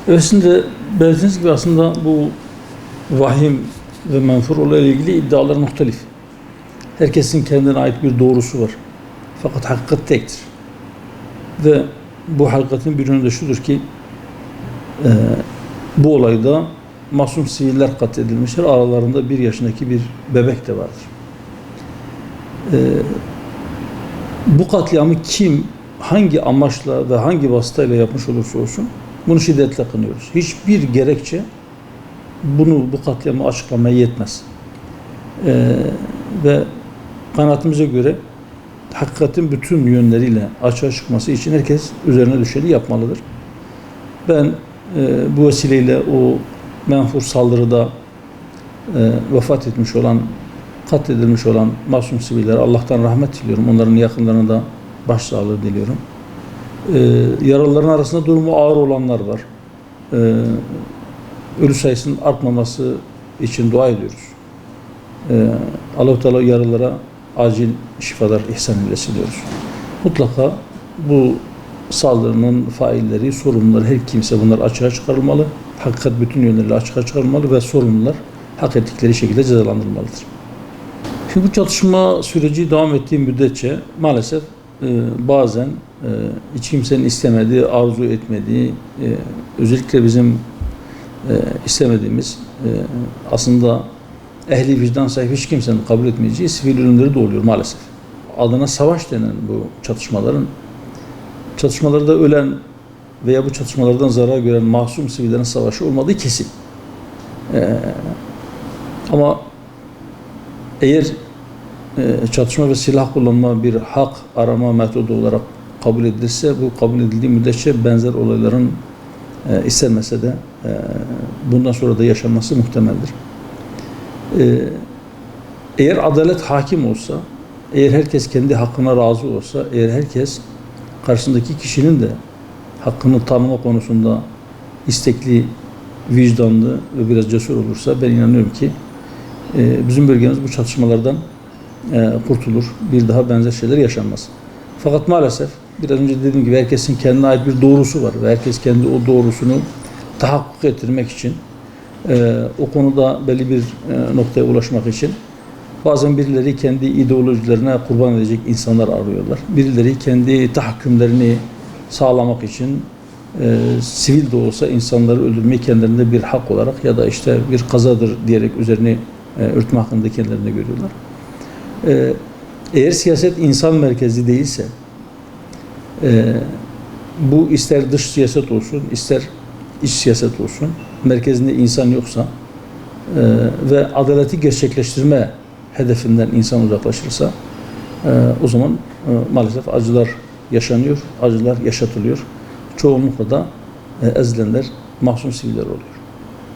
Evet, şimdi belirttiğiniz gibi aslında bu vahim ve menfur olayla ilgili iddialar muhtelif. Herkesin kendine ait bir doğrusu var. Fakat hakikat tektir. Ve bu hakikatin bir yönü de şudur ki bu olayda masum siviller katledilmişler. Aralarında 1 yaşındaki bir bebek de vardır. Bu katliamı kim, hangi amaçla ve hangi vasıtayla yapmış olursa olsun bunu şiddetle kınıyoruz. Hiçbir gerekçe bu katliamı açıklamaya yetmez. Ve kanaatimize göre hakikatin bütün yönleriyle açığa çıkması için herkes üzerine düşeni yapmalıdır. Ben bu vesileyle o menfur saldırıda vefat etmiş olan, katledilmiş olan masum sivillere Allah'tan rahmet diliyorum. Onların yakınlarına da başsağlığı diliyorum. Yaralıların arasında durumu ağır olanlar var. Ölü sayısının artmaması için dua ediyoruz. Allah-u Teala yaralılara acil şifalar ihsan eylesin diyoruz. Mutlaka bu saldırının failleri, sorumluları, her kimse bunlar açığa çıkarılmalı. Hakikat bütün yönleriyle açığa çıkarılmalı ve sorumlular hak ettikleri şekilde cezalandırılmalıdır. Şimdi bu çatışma süreci devam ettiği müddetçe maalesef bazen hiç kimsenin istemediği, arzu etmediği, özellikle bizim istemediğimiz, aslında ehli vicdan sahibi hiç kimsenin kabul etmeyeceği sivil ölümleri de oluyor maalesef. Adına savaş denen bu çatışmalarda ölen veya bu çatışmalardan zarar gören masum sivillerin savaşı olmadığı kesin. Ama eğer çatışma ve silah kullanma bir hak arama metodu olarak kabul edilirse, bu kabul edildiği müddetçe benzer olayların istenmese de bundan sonra da yaşanması muhtemeldir. Eğer adalet hakim olsa, eğer herkes kendi hakkına razı olsa, eğer herkes karşısındaki kişinin de hakkını tanıma konusunda istekli, vicdanlı ve biraz cesur olursa ben inanıyorum ki bizim bölgemiz bu çatışmalardan kurtulur. Bir daha benzer şeyler yaşanmaz. Fakat maalesef biraz önce dediğim gibi herkesin kendine ait bir doğrusu var ve herkes kendi o doğrusunu tahakkuk ettirmek için o konuda belli bir noktaya ulaşmak için bazen birileri kendi ideolojilerine kurban edecek insanlar arıyorlar. Birileri kendi tahakkümlerini sağlamak için sivil de olsa insanları öldürmeyi kendilerinde bir hak olarak ya da işte bir kazadır diyerek üzerine örtme hakkında kendilerine görüyorlar. Eğer siyaset insan merkezli değilse, bu ister dış siyaset olsun, ister iç siyaset olsun, merkezinde insan yoksa ve adaleti gerçekleştirme hedefinden insan uzaklaşırsa, o zaman maalesef acılar yaşanıyor, acılar yaşatılıyor. Çoğunlukla da ezilenler masum siviller oluyor.